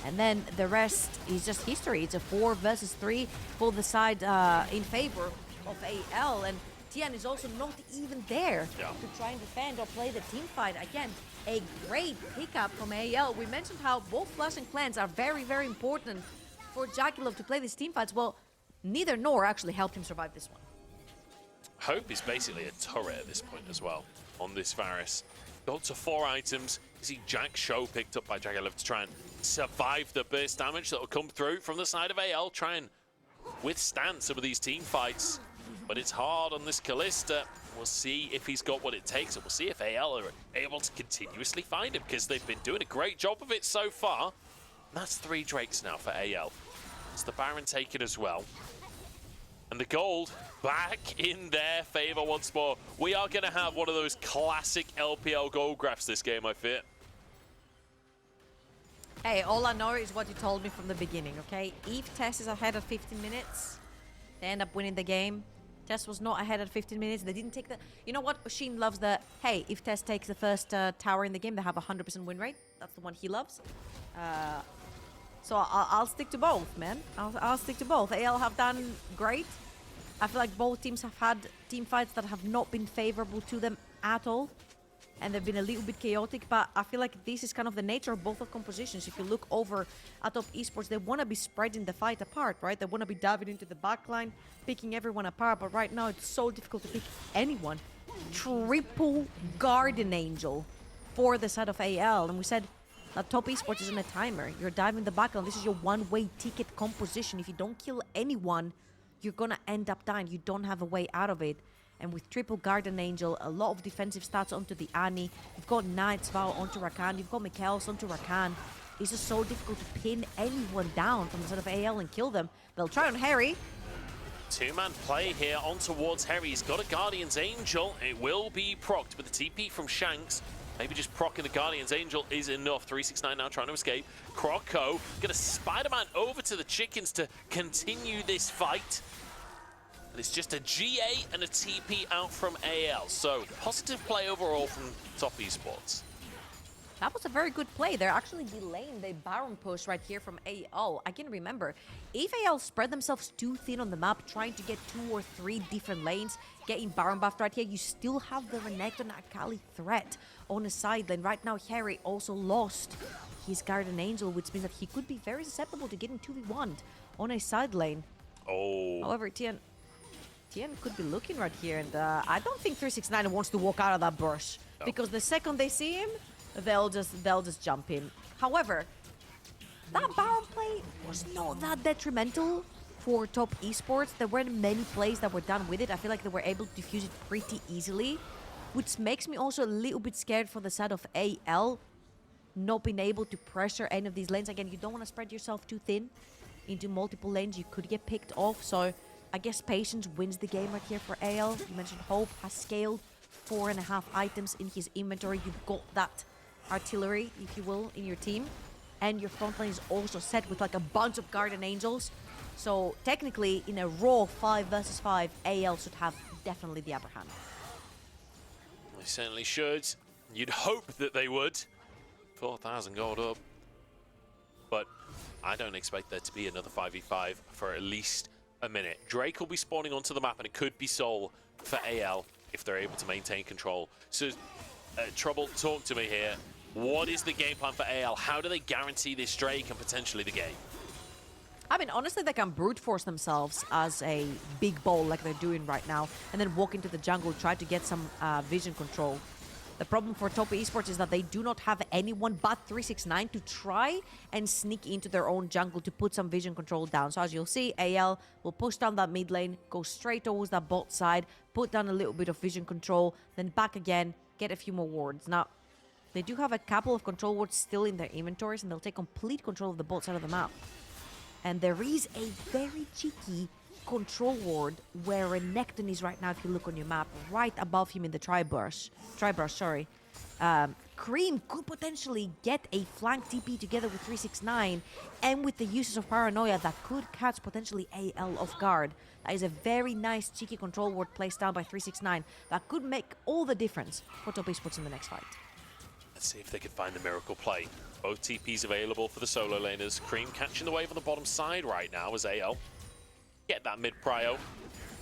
And then the rest is just history. It's a 4 versus 3 for the side in favor of AL, and Tian is also not even there to try and defend or play the team fight. Again, a great pickup from AL. We mentioned how both flash and cleanse are very, very important for JackeyLove to play these team fights. Well, neither nor actually helped him survive this one. Hope is basically a turret at this point as well on this Varus. Got to 4 items. You see Jack Show picked up by JackeyLove to try and survive the burst damage that will come through from the side of AL. Try and withstand some of these team fights. But it's hard on this Callista. We'll see if he's got what it takes, and we'll see if AL are able to continuously find him, because they've been doing a great job of it so far. That's 3 Drakes now for AL. It's the Baron taken as well. And the gold back in their favor once more. We are going to have one of those classic LPL gold graphs this game, I fear. Hey, all I know is what you told me from the beginning, okay? If TES is ahead at 15 minutes, they end up winning the game. TES was not ahead at 15 minutes. They didn't take the... You know what? Sheen loves the... Hey, if TES takes the first tower in the game, they have a 100% win rate. That's the one he loves. So I'll stick to both, man. I'll stick to both. AL have done great. I feel like both teams have had team fights that have not been favorable to them at all. And they've been a little bit chaotic, but I feel like this is kind of the nature of both of compositions. If you look over at top esports, they want to be spreading the fight apart, right? They want to be diving into the backline, picking everyone apart, but right now it's so difficult to pick anyone. Triple Guardian Angel for the side of AL, and we said that top esports isn't a timer. You're diving the backline. This is your one-way ticket composition. If you don't kill anyone, you're gonna end up dying. You don't have a way out of it. And with triple Guardian Angel, a lot of defensive stats onto the Annie. You've got Knight's Vow onto Rakan. You've got Mikael's onto Rakan. it's just so difficult to pin anyone down from the side of AL and kill them. They'll try on Hery. Two-man play here on towards Hery. He's got a Guardian's Angel. It will be procced with the TP from Shanks. Maybe just proccing the Guardian's Angel is enough. 369 now trying to escape. Croco gonna Spider-Man over to the chickens to continue this fight. And it's just a GA and a TP out from AL. So positive play overall from Top Esports. That was a very good play. They're actually delaying the Baron push right here from AL. I can remember, if AL spread themselves too thin on the map, trying to get 2 or 3 different lanes, getting Baron buffed right here, you still have the Renekton Akali threat on the side lane. Right now, Hery also lost his Guardian Angel, which means that he could be very susceptible to getting 2v1'd on a side lane. Oh. However, Tian could be looking right here, and I don't think 369 wants to walk out of that bush, because the second they see him, they'll just jump in. However, that Baron play was not that detrimental for Top Esports. There weren't many plays that were done with it. I feel like they were able to defuse it pretty easily, which makes me also a little bit scared for the side of AL, not being able to pressure any of these lanes. Again, you don't want to spread yourself too thin into multiple lanes. You could get picked off, so I guess patience wins the game right here for AL. You mentioned Hope has scaled 4.5 items in his inventory. You've got that artillery, if you will, in your team, and your front lane is also set with like a bunch of Guardian Angels. So technically, in a raw 5 versus 5, AL should have definitely the upper hand. They certainly should. You'd hope that they would. 4,000 gold up. But I don't expect there to be another 5v5 for at least a minute. Drake will be spawning onto the map, and it could be Soul for AL if they're able to maintain control. So, Trouble, talk to me here. What is the game plan for AL? How do they guarantee this Drake and potentially the game? I mean, honestly, they can brute force themselves as a big ball like they're doing right now, and then walk into the jungle, try to get some vision control. The problem for Top Esports is that they do not have anyone but 369 to try and sneak into their own jungle to put some vision control down. So as you'll see, AL will push down that mid lane, go straight towards that bot side, put down a little bit of vision control, then back again, get a few more wards. Now, they do have a couple of control wards still in their inventories, and they'll take complete control of the bot side of the map. And there is a very cheeky control ward where Renekton is right now, if you look on your map, right above him in the tri-brush, sorry. Creme could potentially get a flank TP together with 369, and with the uses of Paranoia, that could catch potentially AL off guard. That is a very nice cheeky control ward placed down by 369 that could make all the difference for Top Esports in the next fight. Let's see if they can find the miracle play. Both TPs available for the solo laners. Creme catching the wave on the bottom side right now as AL get that mid prio,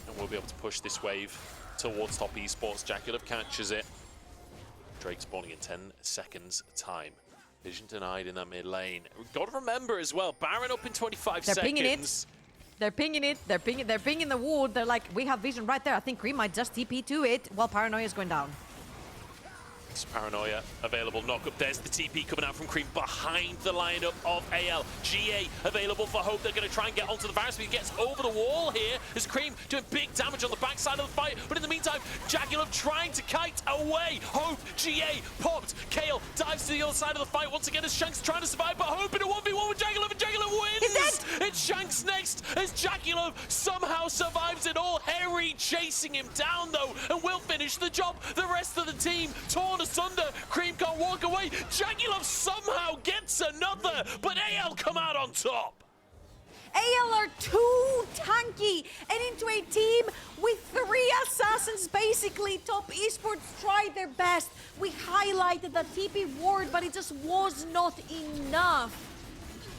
and we'll be able to push this wave towards Top Esports. JackeyLove catches it. Drake spawning in 10 seconds time. Vision denied in that mid lane. We've got to remember as well, Baron up in 25 seconds. They're pinging it. They're pinging the ward. They're like, we have vision right there. I think Creme might just TP to it while Paranoia is going down. Paranoia available, knock up. There's the TP coming out from Creme behind the lineup of AL. GA available for Hope. They're going to try and get onto the Varus, but he gets over the wall here as Creme doing big damage on the backside of the fight. But in the meantime, JackeyLove trying to kite away. Hope, GA popped. Kael dives to the other side of the fight once again as Shanks trying to survive, but Hope in a 1v1 with JackeyLove, and JackeyLove wins! He's dead! It's Shanks next as JackeyLove somehow survives it all. Hery chasing him down though, and will finish the job. The rest of the team torn asunder. Creme can't walk away. JackeyLove somehow gets another, but AL come out on top. AL are too tanky and into a team with 3 assassins basically. Top Esports tried their best. We highlighted the TP ward, but it just was not enough.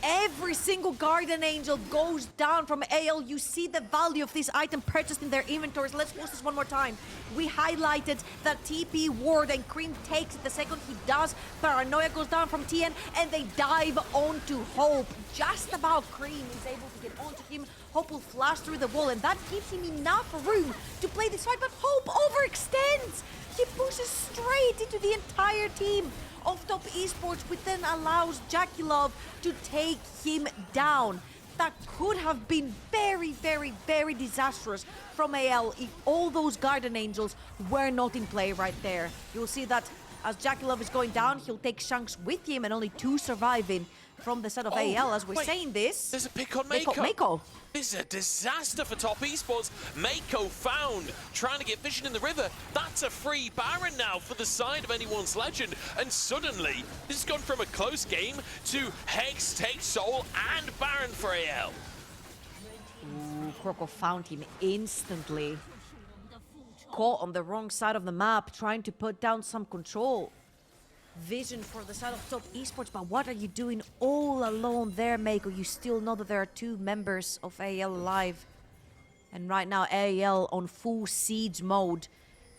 Every single Guardian Angel goes down from AL. You see the value of this item purchased in their inventories. Let's watch this one more time. We highlighted that TP ward, and Creme takes it the second he does. Paranoia goes down from Tian, and they dive onto Hope. Just about Creme is able to get onto him. Hope will flash through the wall, and that gives him enough room to play this fight, but Hope overextends. He pushes straight into the entire team of Top Esports, which then allows JackeyLove to take him down. That could have been very, very, very disastrous from AL if all those Guardian Angels were not in play right there. You'll see that as JackeyLove is going down, he'll take Shanks with him, and only 2 surviving. from the side of AL as we're saying this. There's a pick on They Meiko. caught Meiko. This is a disaster for top esports. Meiko found, trying to get vision in the river. That's a free Baron now for the side of anyone's legend. And suddenly, this has gone from a close game to Hex takes Soul and Baron for AL. Ooh, Croco found him instantly. Caught on the wrong side of the map, trying to put down some control. Vision for the side of top esports, but what are you doing all alone there, Meiko? You still know that there are 2 members of AL alive. And right now, AL on full siege mode.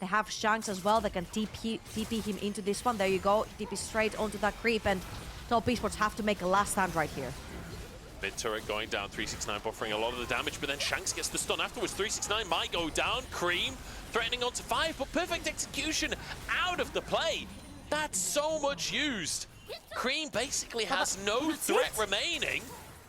They have Shanks as well that can TP him into this one. There you go, TP straight onto that creep, and top esports have to make a last stand right here. Mid turret going down, 369 buffering a lot of the damage, but then Shanks gets the stun afterwards. 369 might go down, Creme threatening onto 5, but perfect execution out of the play. That's so much used. Creme basically has no threat remaining.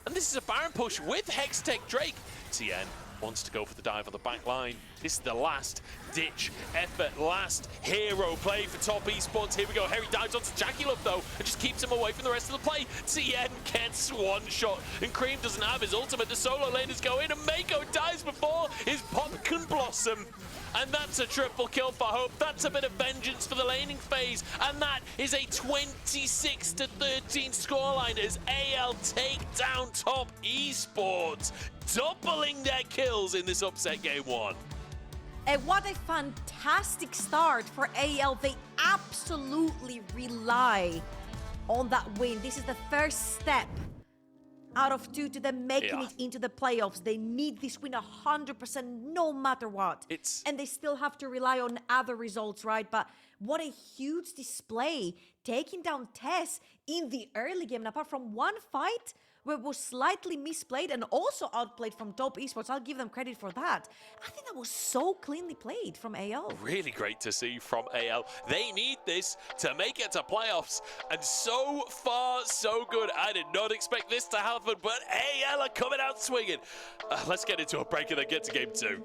And this is a Baron push with Hextech Drake. Tian wants to go for the dive on the back line. This is the last ditch effort, last hero play for top esports. Here we go. Hery dives onto JackeyLove though and just keeps him away from the rest of the play. Tian gets one shot and Creme doesn't have his ultimate. The solo laners go in and Meiko dies before his pop can blossom. And that's a triple kill for Hope. That's a bit of vengeance for the laning phase. And that is a 26-13 scoreline as AL take down top esports, doubling their kills in this upset game 1. And what a fantastic start for AL. They absolutely rely on that win. This is the first step out of 2 to them making it into the playoffs. They need this win 100% no matter what. And they still have to rely on other results, right? But what a huge display, taking down TES in the early game. And apart from one fight where it was slightly misplayed and also outplayed from top esports, I'll give them credit for that. I think that was so cleanly played from AL. Really great to see from AL. They need this to make it to playoffs, and so far so good. I did not expect this to happen, but AL are coming out swinging. Let's get into a break and then get to game 2.